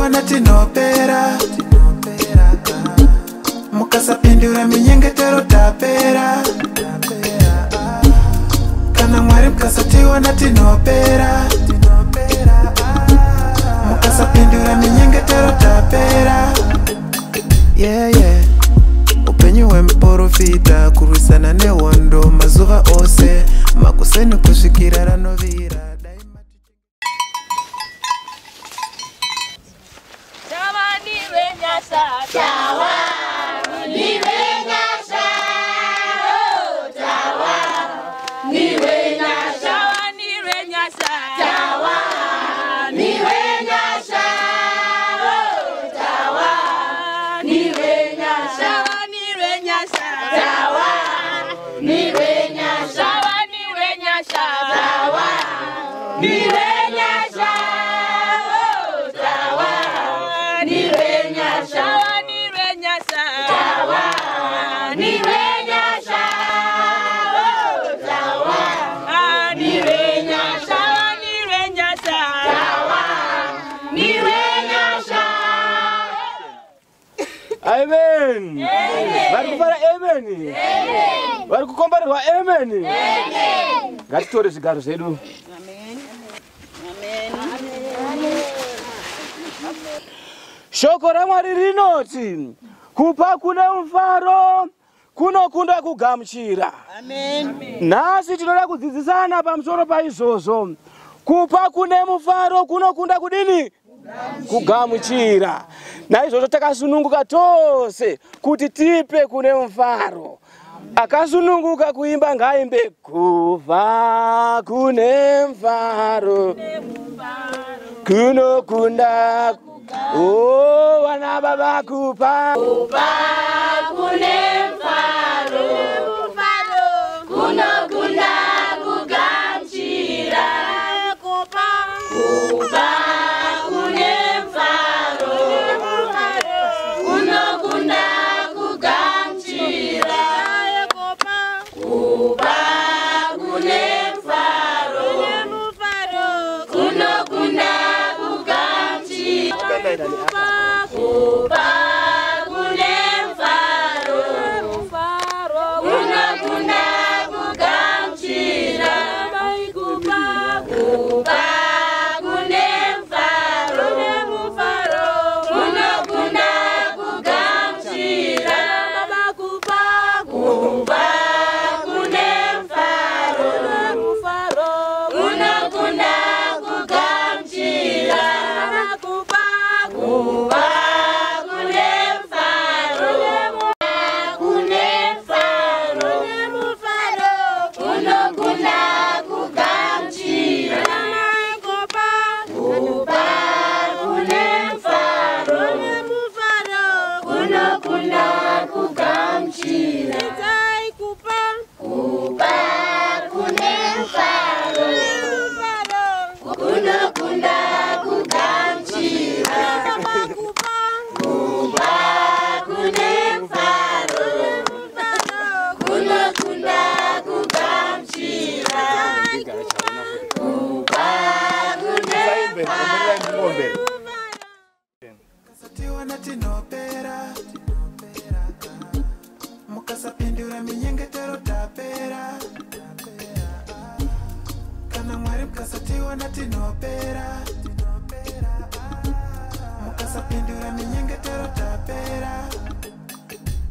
mukasatiwana tinopera mukasapindura minyengetero tapera kana Mwari mukasatiwana tinopera mukasapindura minyengetero tapera. Yeah, yeah. Upenyu wemporofita kurwisana nehondo mazuva ose makuseni kusvikira ranovira. Amen. Varikufara amen. Varikukombarirwa amen. Ngatitore zvigaro zvedu. Amen. Shoko raMwari rinoti kupa kune mufaro kunokunda kugamuchira. Amen. Nhasi tinoda kudzidzisana pamusoro paizvozvo. Kupa kune mufaro kunokunda kudini? Kugamuchira. Naizvozvo takasununguka tose kuti tipe kune mufaro. Akasununguka kuimba ngaimbe kuva kune mufaro kunokunda. Oh, vana baba kupa kune mufaro kunokunda kugamuchira. Kupa kune mufaro kunokunda kugamuchira. Kupa kune mufaro kunokunda kugamuchira. Kupa kune mufaro kunokunda kugamuchira. Kupa kune mufaro kunokunda kugamuchira. Kupa kune mufaro kunokunda kugamuchira. Mukasapindura minyengetero tapera kana Mwari mukasatiwana tinopera mukasapindura minyengetero tapera.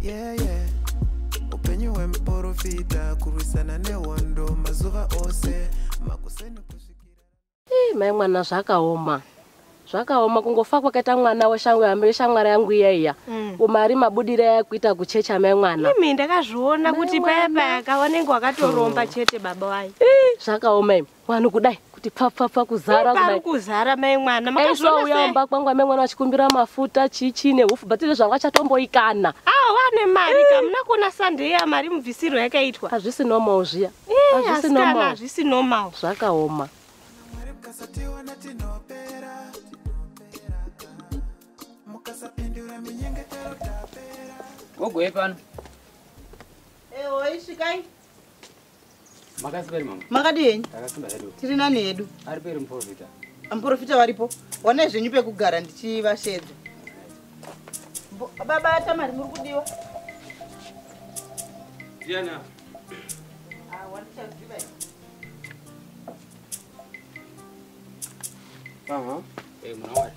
Yeah, yeah. Upenyu wemporofita kurwisana nehondo mazuva ose makuseni kusvikira. Mai mwana zvakaoma kungofa kwakaita mwana weshamwari yangu iya umari mabudira yakuita kuchecha mai mwana. Imi ndakazviona kuti paya kawanenge wakatoromba chete baba wayi. Zvakaoma imi wanu kudai kuti pfa kuzara kudai. Kuzara mai mwana makazviona uyamba kwangwa mai mwana achikumbira mafuta chichi nehufu batire zvavakachatomboikana. Wane mari kamuna kuona sande ya mari mubvisiro yakaitwa. Hazvisi normal zviya. Hazvisi normal. Zvakaoma. Ogwe pano. Oi, shikai. Makasibari mama. Makadini? Takasiba hedu. Tiri nani hedu? Ari peri Muporofita. Muporofita varipo. Wana zvenyu pekugara ndichivashedza. Baba Tamari muri kudiwa? Diana. Wandichaziva. Aha. Mwana.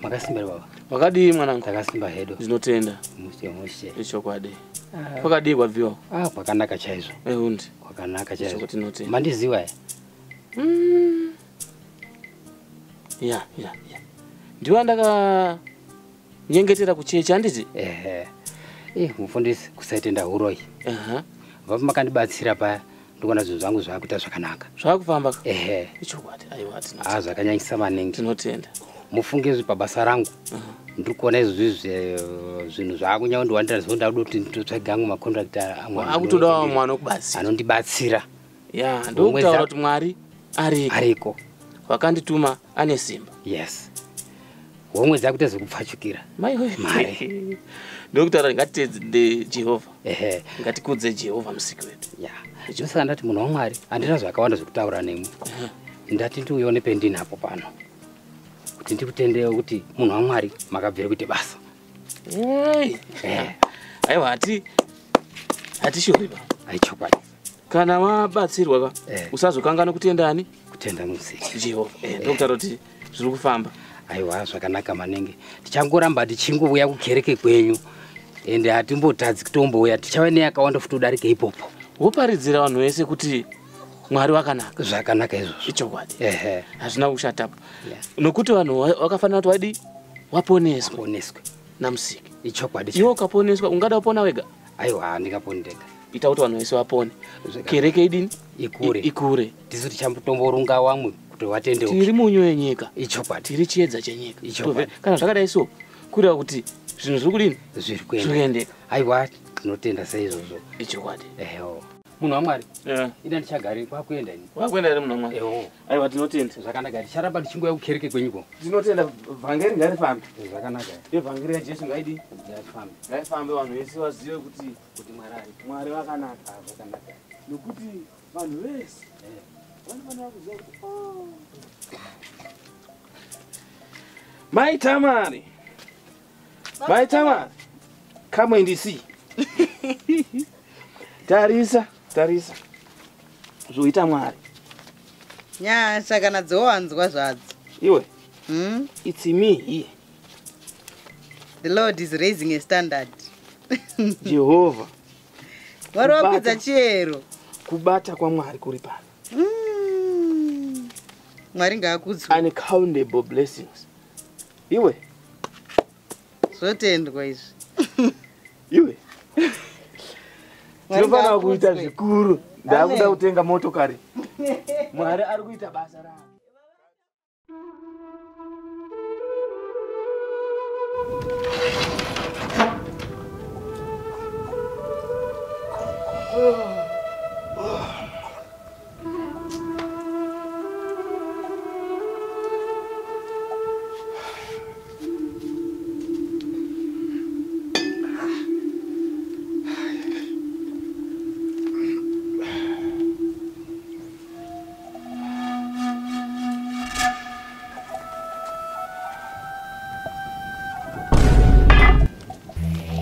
Makasimba baba. Wakadi mwanangu. Takasimba hedo. Zinotenda. Mushe. Ichokwadi. Wakadi kwa vyo. Kwakanaka chaizo. Undi. Kwakanaka chaizo. Ichokwadi. Mandiziwa ya. Ya. Ndiwa ndaka nyengetera kuchecha nditi? Mufundisi kusaitenda uroi. Vapo makandibatsira paya ndikona zvinhu zvangu zvakuita zvakanaka. Zvakufamba? Ichokwadi. Aiwa tinotenda. Zvakanyanyisa maningi. Tinotenda. Mufunge pabasa rangu. Ndikuona izvi zvinhu zvakunyanya ndiwandira zvonda kuti nditsvage angu makontractor amwe. Akutodawo mwana okubatsira. Anondibatsira. Ya, ndokutaura kuti Mwari ariko. Wakandituma ane simba. Yes. Womwedzi akuita zvekupfachukira. Mari. Ndokutaura ngatitedze Jehovha. Ngatikudze Jehovha musiki wedu. Ya. Ndosaka ndati munhu waMwari handina zvakawanda zvekutaura nemi. Ndati ndiuone pendinapo pano. Kuti ndikutendewo kuti munhu waMwari makabvira kuite basa. Aiwa hatishoriba. Aichokwadi. Kana wabatsirwa usazokangana kutendani? Kutenda musiki. Jehovha. Ndokutaura kuti zviri kufamba. Aiwa zvakanaka maningi. Tichangoramba tichingouya kukereke kwenyu. Ende hatimbotadzi kutombouya. Tichava neyakawanda futi udarike ipopo. Woparidzira vanhu vese kuti Mwari wakanaka. Zvakanaka izvozvo. Ichokwadi. Hazvina kushatapo. Nokuti vanhu wakafanira kuti wadi waponeswe namusiki. Ichokwadi. Iwe ukaponeswa ungada kupona wega? Aiwa handingaponi ndega. Ita kuti vanhu vese vapone. Kereke idini? Ikure. Tisu tichambotomborunga wamwe kuti watende uki. Tiri munyu wenyika. Ichokwadi. Tiri chiedza chenyika. Ichokwadi. Kana zvakadai so kureva kuti zvinhu zviri kudini? Zviri kuendeka. Aiwa tinotenda saizvozvo. Ichokwadi. Munhu waMwari. Ida ndichagari kwakuenda ini. Kwakuenda ere munhu waMwari? Aiwa tinotenda. Zvakanaka. Ticharamba tichingouya kukereke kwenyuko. Tinotenda vhangeri ngarifambe. Zvakanaka. Evhangeri yaJesu ngaidi? Ngaifambe. Ngaifambe vanhu vese vazive kuti Mwari wakanaka. Zvakanaka. Nokuti vanhu vese vanofanira kuziva kuti Mai Tamari. Come and see. Tarisa. Zvoita Mwari. Nyasha kana dzowanzwa zvadzo. Iwe. It's me here. The Lord is raising a standard. Jehovah. Mwari wakwidza chiero. Kubata kwa Mwari kuri pano. Mwari ngaakudzwe. Uncountable blessings. Iwe. Zvotendwa izvi. Iwe. Tinofanira kuita zvikuru. Ndakuda kutenga motokari. Mwari ari kuita basa rake.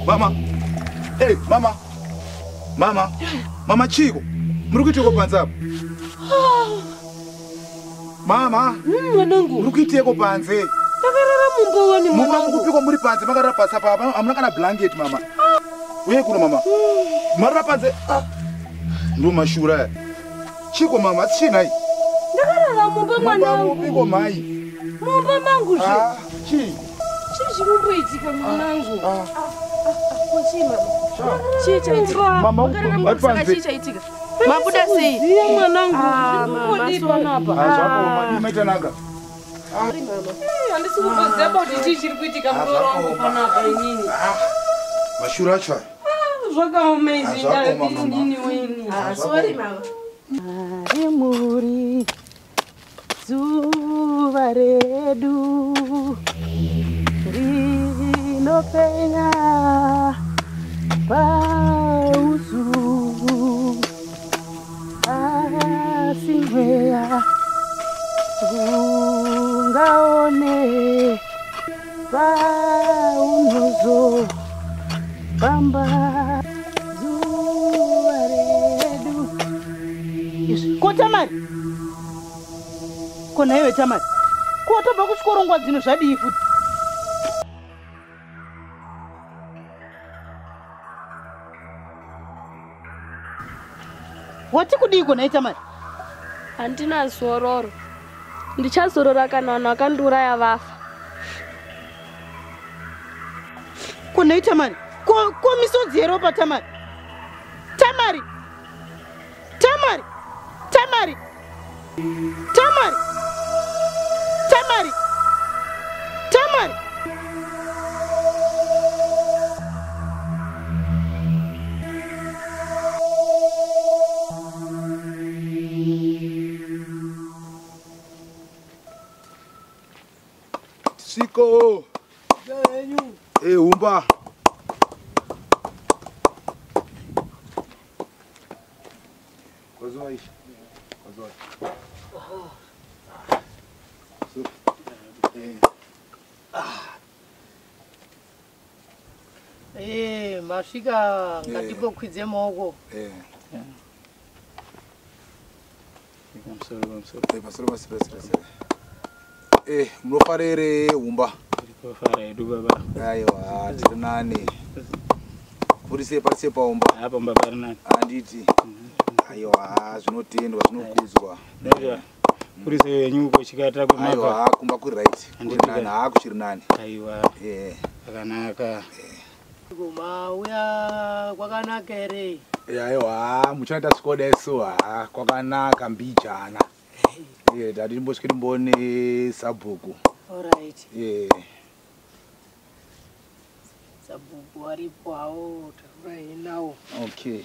Mama. Hey, mama. Mama Chiko. Muri kuiteko panze apo? Mama. Mwanangu. Muri kuiteko panze? Takarara mumba wani mwanangu. Mama mukupiko muri panze makarara pasi apa amuna kana blanket mama. Uye kuno mama. Marara panze. Ndo mashura. Chiko mama china. Takarara mumba mwanangu. Mupiko mai. Mumba mangu je. Chi. Chizvimboitika mwanangu. Kochima. Chichaitika. Mama upanze. Chichaitika. Mabuda sei? Iya mwanangu. Mama sona apa. Mama nimaita naga. Mama. Handisi kuziva kuti chii chiri kuitika mukoro wangu panapa inini. Mashura acho. Zvakaoma izvi ndini weni. Sorry mama. Ari muri zuva redu rinopenya pausu asi mweya ungaone paunozo bamba zuva redu. Ko Tamari? Kona iwe Tamari? Ko tobva kuchikoro nguva dzino zvadii futi? Wati kudii kona Tamari? Handina zororo. Ndichazorora kana vanhu vakandiuraya vafa. Kona Tamari? Ko misodzi yeropa Tamari? Tamari! Tamari! Tamari! Tamari! Tamari! Tamari! Siko. Umba. Kozoi. Masvika ngatibokwidze maoko. Munofarere umba. Aiwa, tiri nani. Purise paumba. Handiti. Aiwa, zvinotendwa, zvinokuzwa. Purise yenyu kuchikata kumapa. Aiwa, kumba kuri right. Kuri nani, hakuchiri nani. Aiwa. Akanaka. Mauya kwakanaka ere? Aiwa, muchanoita sikoda iso kwakanaka mbijana. Dati ndimbosvika ndimbone sabhuku. Alright. Sabhuku aripo hawo taurayi nawo. Okay.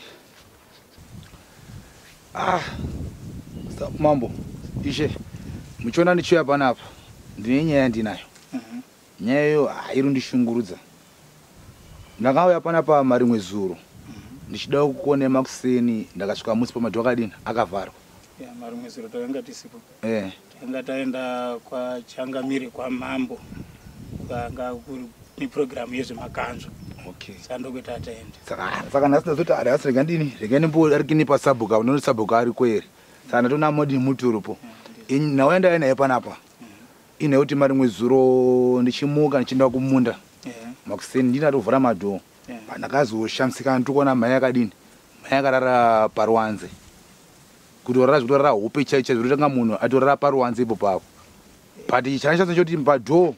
Mambo. Ishe. Muchiona ndichiuya panapa. Ndine nyaya yandinayo. Nyaya iyo irundishungurudza. Ndakauya panapa marimwe zuro. Ndichida kukuona makuseni ndakasvika musi pamadhoka adini akavharwa. Marimwe zuro takanga tisipo. Takanga taenda kwa changamire kwa mambo. Kwanga kuri program yezvemakanzwa. Okay. Sandokuti ataenda. Saka nhasi ndazoti asi rega ndini rega ndimboarikini pasabhuka unono sabhuka ari kweri. Saka ndatona modi muturupo. Nawe ndaenda naye panapa. Ine kuti marimwe zuro ndichimuka ndichienda kumunda. Makuseni ndina tovhura madhoo. Ndakazoshamsika ndikuona mai akadini. Mai akarara paruwanze. Kutorara zvitorara hope chaicha zvirotanga munhu atorara paruwanze ipo papo. But chana chacho choti madhoo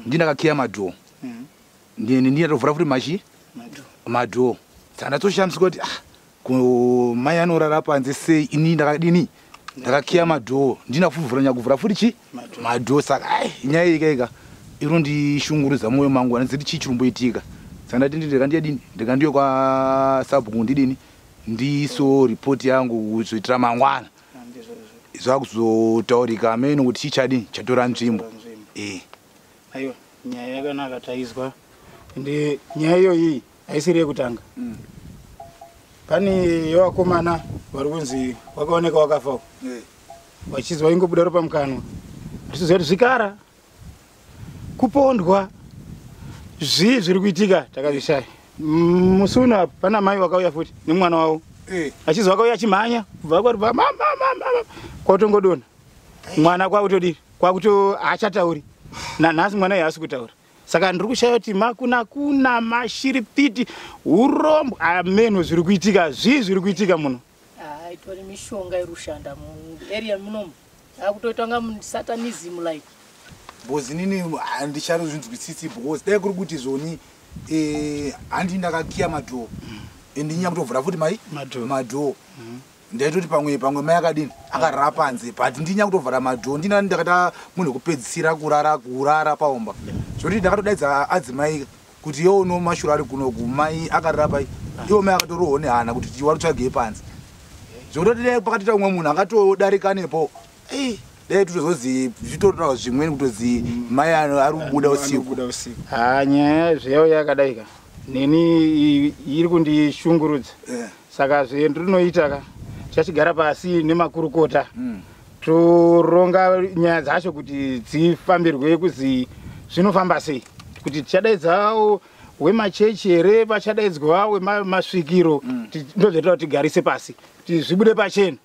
ndinakakiya madhoo. Ndini tovhura futi machi madhoo. Saka ndatoshamsika kuti mai anorara panze sei ini ndakadini ndakakiya madhoo ndinafuvhura nyakuvhura futi chi madhoo. Saka nyaya ikaika irondishungurudza mwoyo mangu anziti chii chiromboitika. Saka ndati ndikandiyo kwa sabhuku ndidini ndiso ripoti yangu kuzoitira mangwana zvakuzotaurika ameno kuti chichadini chatora nzvimbo. Aiwa, nyaya yakanaka taizwa. Ende nyaya iyoyi haisiri yekutanga. Pane vakomana vari kunzi wakaoneka wakafawo. Vachizwa ingobuda ropa mukanwa. Tichiziva kuti zvikara kupondwa zviri kuitika takazvishaya. Musi uno pana mai wakauya futi nemwana wavo. Achizwa akauya achimhanya kubva kwari mama kwakutongodona. Mwana kwakutodiri kwakuto haachatauri. Nhasi mwana haasi kutaura. Saka ndiri kushaya kuti makuna mashiripiti urombo ameno zviri kuitika zviri kuitika muno. Itori mishonga irushanda mu area munomu. Akutoitanga satanism like. Bozi nini handicharozvinzwisisi because dai kuri kuti zoni handi ndakakiya madhoo endinya kutovhura futi mai madhoo. Ndaitoti pamwe mai akadini akarara panze but ndinya kutovhura madhoo ndinani ndakata munhu kupedzisira kurara paumba. Zvoti ndakatodaidza adzimai kuti iwo uno mashuro ari kunoku mai akarara pai iwo mai akatorowo nehana kuti wari kutsvagei panze. Zvototi dai pakatoita umwe munhu akatodarika nepo dai tutozozi zvitotaura zvimweni kutozi mai ari kubuda usiku. Nyaya zveyawo yakadaika neni iri kundishungurudza. Saka zvendinoita ka tichigara pasi nemakurukota toronga nyaya dzacho kuti dzifambirwe kuzi zvinofamba sei, kuti tichadaidzawo wemachechi here pachadaidzwa wemasvikiro ndozvetoda kuti tigarise pasi kuti zvibude pachena.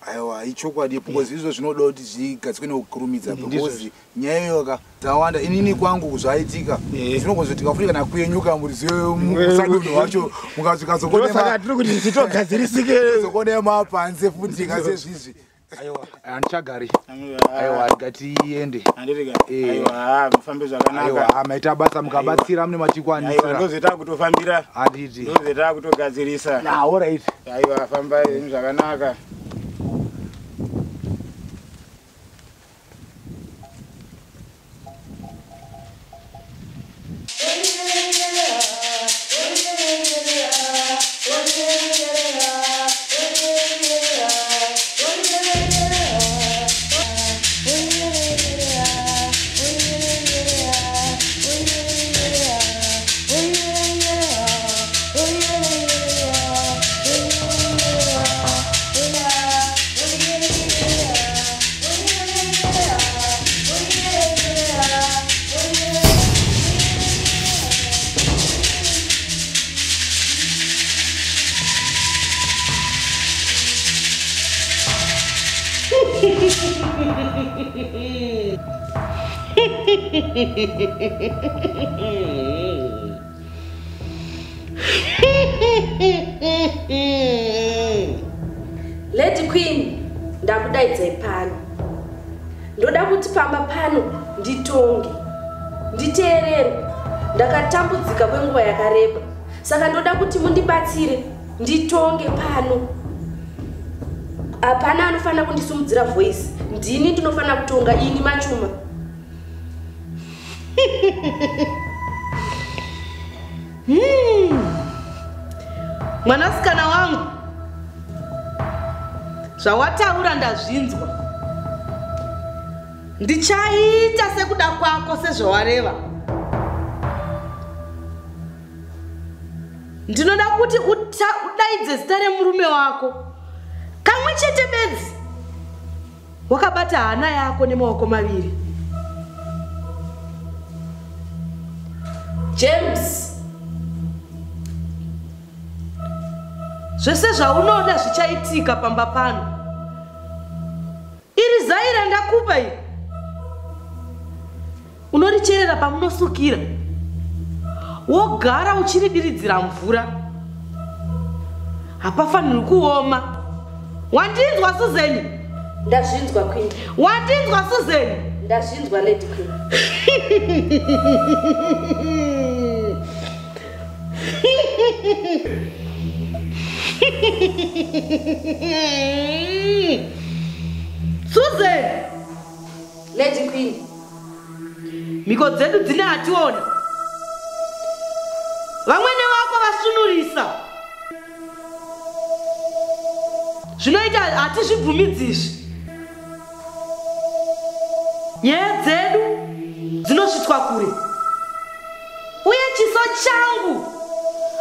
Aiwa, ichokwadi because izvo zvinoda kuti zvigadzikwe nekukurumidza because nyaya iyoka dzawanda. Inini kwangu zvaitika zvinogozotika futi kana kuyenyuka murizive musaduno wacho mukazokondosaka tiri kuti zvitogadzirisike zokonema panze futi kasezvizvi. Aiwa, handichagari. Aiwa, ngatiende. Aiwa, mufambe zvakanaka. Aiwa, maita basa mukabatsira mune machikwanisira. Aiwa, ndozveta kutofambira. Handiti. Ndozveta kutogadzirisa. All right. Aiwa, fambai zvakanaka. Lady Queen, ndakudaidzai pano. Ndoda kuti pamba pano nditonge, nditeerere. Ndakatambudzika kwenguva yakareba. Saka ndoda kuti mundibatsire nditonge pano. Hapana anofanira kundisumudzira voice. Ndini ndinofanira kutonga ini machuma. Mwanasikana wangu, zvawataura ndazvinzwa. Ndichaita sekuda kwako sezvawareva. Ndinoda kuti udaidze zita remurume wako. Kamwe chete bedzi. Wakabata hana yako nemaoko maviri. James. Zvese zvaunoda zvichaitika pamba pano. Iri zaira ndakupa iri. Unoricherera pamunosukira. Wogara uchiridiridzira mvura. Hapafaniri kuoma. Wandinzwa Suzeni? Ndazvinzwa Queen. Wandinzwa Suzeni? Ndazvinzwa Lady Queen. Susan! Lady Queen. Miko dzedu dzine hationa. Vamwene vako vasunurisa. Zvinoita hatizvibvumidzizvi. Nyaya dzedu dzinosvitswa kure. Uye chiso changu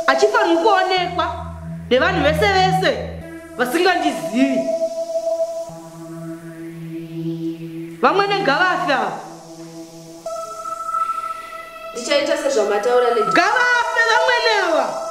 hachifaniri kuonekwa nevanhu vese vese vasingandizivi. Vamwene ngavafe ava. Ndichaita sezvamataura Lady. Ngavafe vamwene ava.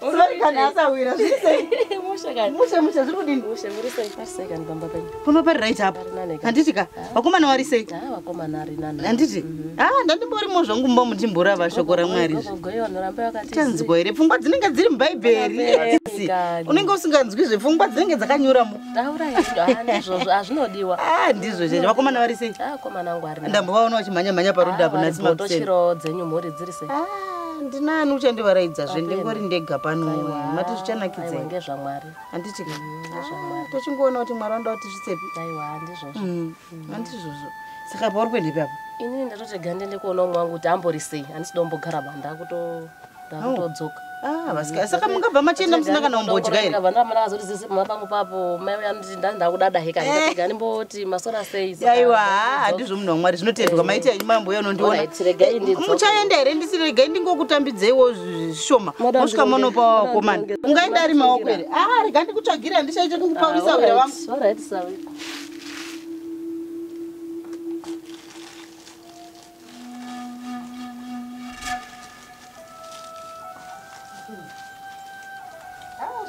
Sorry kana asawira zvise. Mushe kani. Mushe zviri kudini? Mushe muri sei pasei kani bamba penyu. Pama pari right up. Handitika. Wakomana wari sei? Wakomana ari nana. Handiti. Ndandimborimo zvangu mumba muchimbora vashoko raMwari. Goyo noramba yakati. Tanzwa ere pfungwa dzinenge dziri muBhaibheri. Unenge usinganzwi zvepfungwa dzinenge dzakanyura mu. Taura ndizvo azvinodiwa. Ndizvo zvezvo. Wakomana wari sei? Wakomana wangu ari. Ndambovaona uchimhanya parodha apo nasi makuseni. Tochiro dzenyu mhuri dziri sei? Ndinani uchandivaraidza ndingori ndega pano mati zvichanakidza ngezvaMwari. Handiti tochingoona kuti Mwari wanda kuti zvitsepi. Aiwa ndizvozvo. Handizvozvo. Saka pauri kuendepi apo? Inini ndatoti gandende kuona mwangu kuti ambori sei handisi dombogara banda ndakutodzoka. Basika saka mungabva machenda musina kana umbodya ere? Vana mana vazotizise mapangu papo mai yanoti ndakudada heka ndikati ndimboti masora sei. Aiwa handizvo munhu waMwari zvinotendwa maiti yanyu mambo yanondiona. Muchaenda ere ndisiregai ndingokutambidzeiwo zvishoma. Mosvika munopa wakomana. Ungaenda ari maoko ere? Rega ndikutsvagira ndishaite kukupaurisa wira wangu. Alright sawi.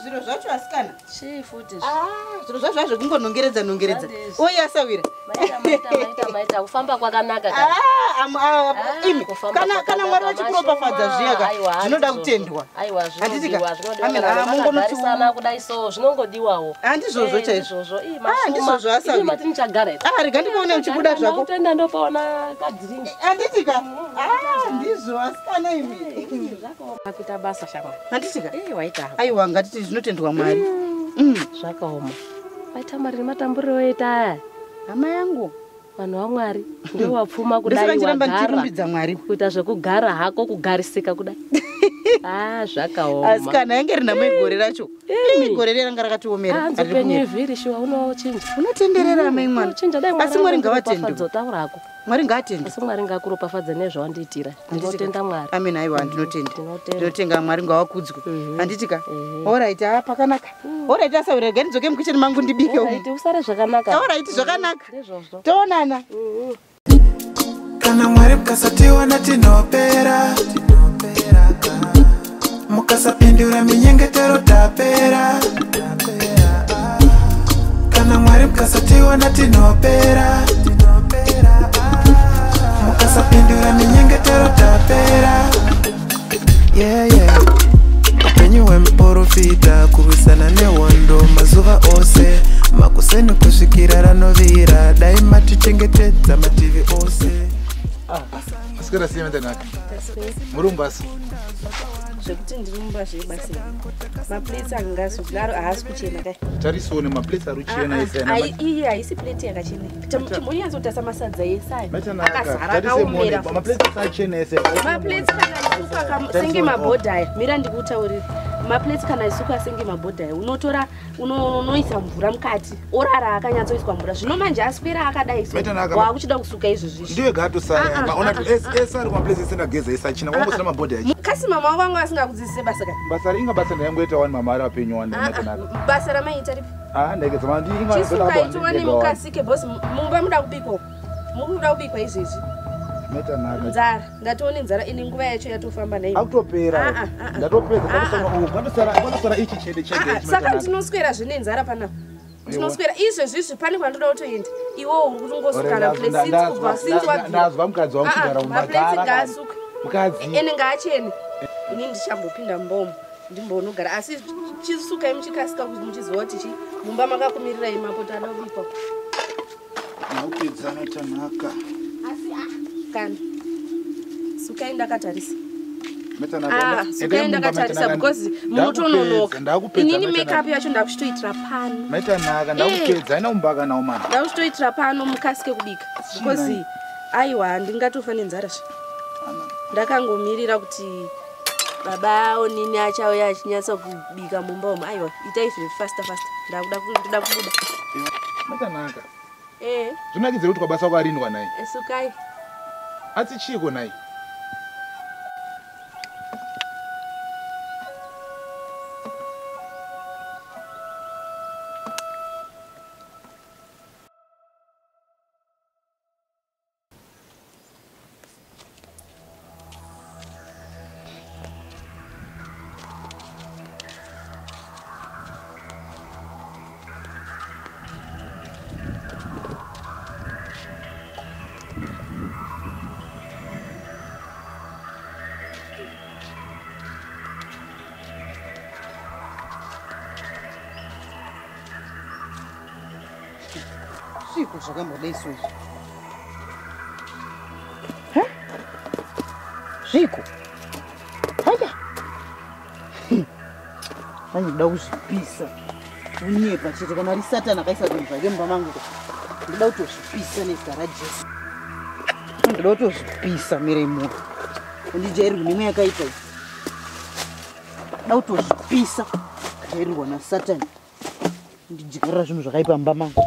Zviro zvacho asikana. Chii futi? Zviro zvacho hazvo kungonongeredza. Oyi asawira. Maita kufamba kwakanaka imi kana Mwari vachikuropafadza zviyaka zvinoda kutendwa. Aiwa zvinodiwa kudai so zvinongodiwawo. Handizvozvo chaizvozvo. Handizvozvo asawira. Mati nichagara. Rega ndione uchibuda zvako. Utenda ndopaona kadhiringi. Handitika. Ndizvo asikana imi. Kuita basa shama. Handitika. Waita. Aiwa ngatiti zvinotendwa Mwari. Zvakaoma. Waita Mwari matamburiro eta. Hama yangu. Vanhu vaMwari ndiwo wapfuma kudai wagara. Kuita zvekugara hako kugarisika kudai. Zvakaoma. Asikana yange rinamo igore racho. Igore ranga rakatiomera. Penyu vhiri shiwa unochinja. Unotenderera mai mwana. Asi Mwari ngavatende. Taurako. Mwari ngaatende. Asi Mwari ngakuropafadze nezvawandiitira. Ndinotenda Mwari. Amen. Aiwa ndinotenda. Ndinotenga Mwari ngavakudzwe. Handitika. Alright pakanaka. Alright asawira rega ndidzoke mukicheni mangu ndibike umu. Alright usare zvakanaka. Alright zvakanaka. Toonana. Kana Mwari mukasatiwana tinopera. Mukasapindura minyengetero tapera. Kana Mwari mukasatiwana tinopera. Mukasapindura minyengetero tapera. Upenyu hwemuporofita kurwisana nehondo mazuva ose. Makuseni kusvikira ranovira dai matichengetedza mativi ose. Asikara siya mtanaka. Murumbasi. Zvekuti ndirumba zvebasa. Maplate angazogaro haasi kuchena kai. Tarisone maplate aruchena isena. Iyi haisi plate yakachena. Timbonyazo tasa masadza yesai. Akazara kaomera. Maplate achena ese. Maplate kana isuka senge mabhodha. Mira ndikutaurira. Maplate kana isuka senge mabhodha. Unotora unoisa mvura mukati. Orara akanyatsoiswa mvura. Zvino manje aswera akadai so. Wakuchida kusuka izvo zvisho. Ndiwe gato sara. Maona esa ari maplate isena geza isachina. Wangosina mabhodha. Kasi mama wangu asingakudzidzise basa kai. Basa ringa basa ndayangoita wani mama ari apenyu wani matanaka. Basa ramaita ripi? Ndege dzama ndinga chisuka itwani mukasike boss mumba muda kubikwa. Muda kubikwa izvezvi. Metanaka. Nzara ndatoone nzara ine nguva yacho yatofamba nayo. Akutopera. Ndatopedza kwanosara ichi chede. Saka tinoswera zvine nzara pana. Tinoswera izvezvi pane kwandoda kutoenda. Iwo ungosukana place kubva since wa. Ndazva mukadzi wangu chigara umagara. Mukadzi. Ene ngaachene. Ini ndichambopinda mbomo. Ndimbonogara asi chisuka muchikasika kuti muchiziva kuti mumba makakumirira imapota anobikwa. Naupedza metanaka. Asi kana suka ndakatarisa. Metanaka. Suka ndakatarisa because munotononoka. Inini makeup yacho ndakuchitoitira pano. Metanaka ndakupedza ina umbaka nawo mani. Ndakuchitoitira pano mukasike kubika. Because aiwa ndingatofa nenzara. Ndakangomirira kuti baba onini achauya achinyatsa kubika mumba umu. Aiwa itai zviro fast. Ndakuda kubuda. Metanaka. Zvinakidze kuti kwabasa kwarindwa naye. Sukai. Asi chiko naye. Zvakambodaiso izvi. Zviko. Haya. Vanoda kuzvipisa. Unyepa chete kana risatana akaisa zvinhu zvake mumba mangu. Ndoda kutozvipisa nezita raJesu. Ndoda kutozvipisa miremo. Undijairwa nemwe yakaita iyi. Ndoda kutozvipisa. Jairirwa naSatani. Ndijikarira zvinhu zvakaipa mumba mangu.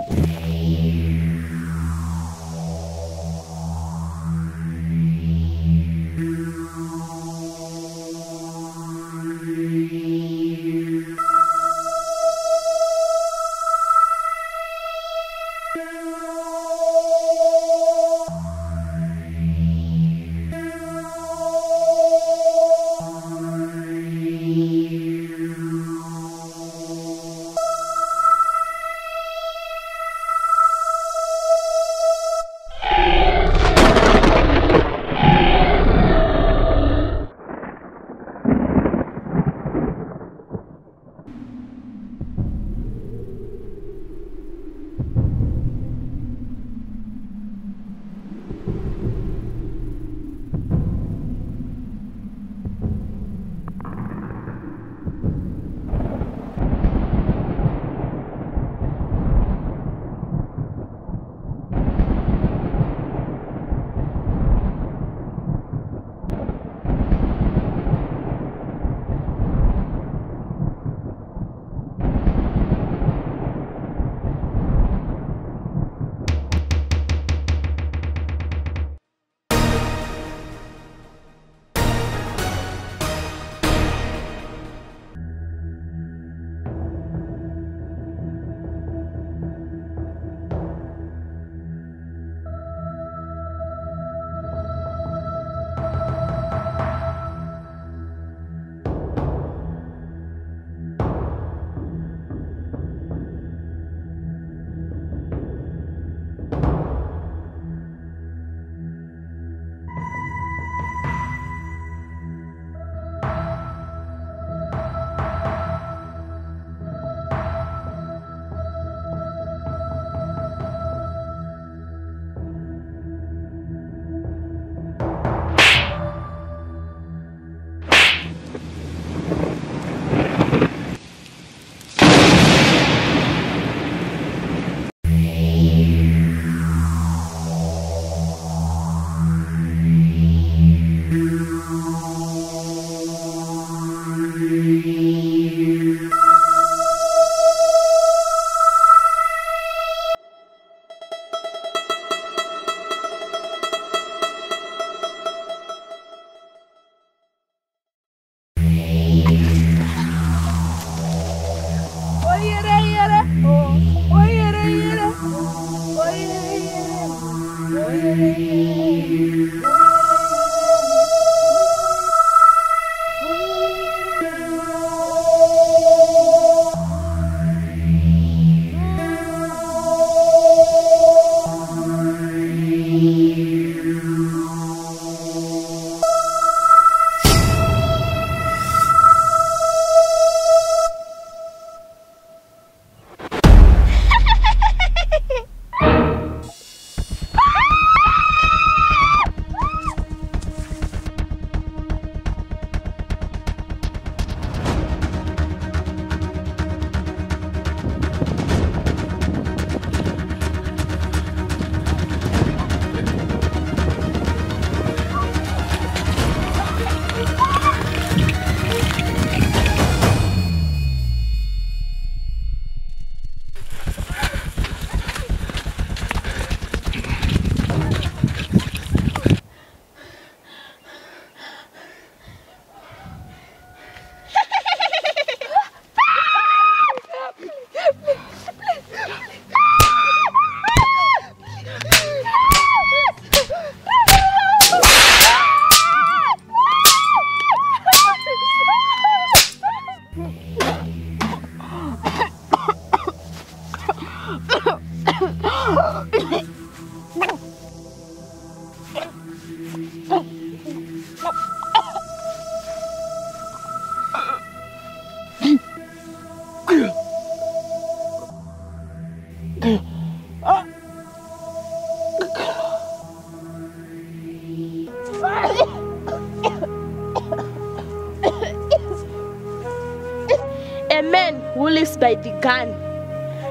lives by the gun,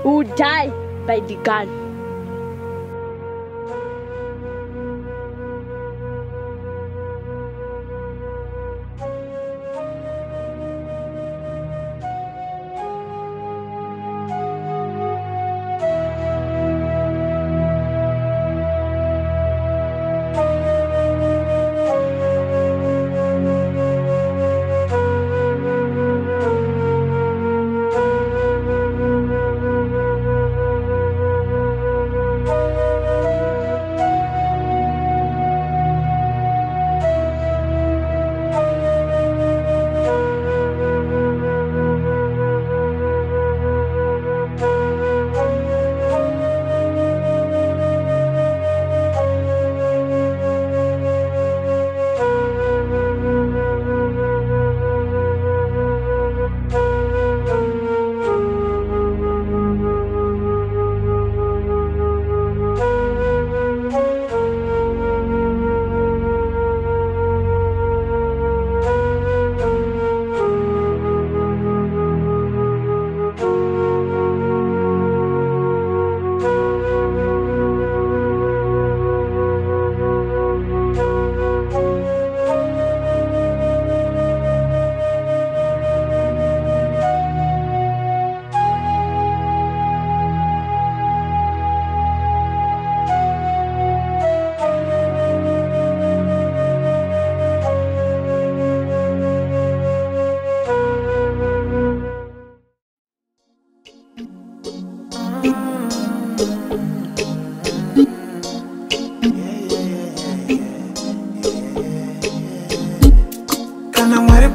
who die by the gun.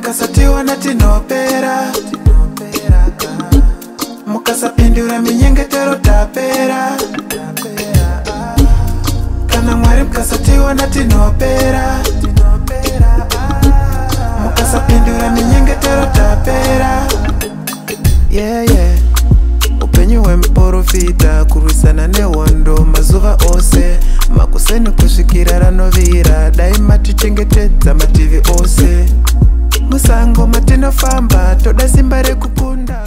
Mukasatiwa na tinopera mukasapindura minyengetero tapera kana mwari mukasatiwa na tinopera mukasapindura minyengetero tapera upenyu hwemuporofita kurwisana nehondo mazuva ose makuseni kusvikira ranovira dai matichengetedza mativi ose musango matinofamba toda simba rekukunda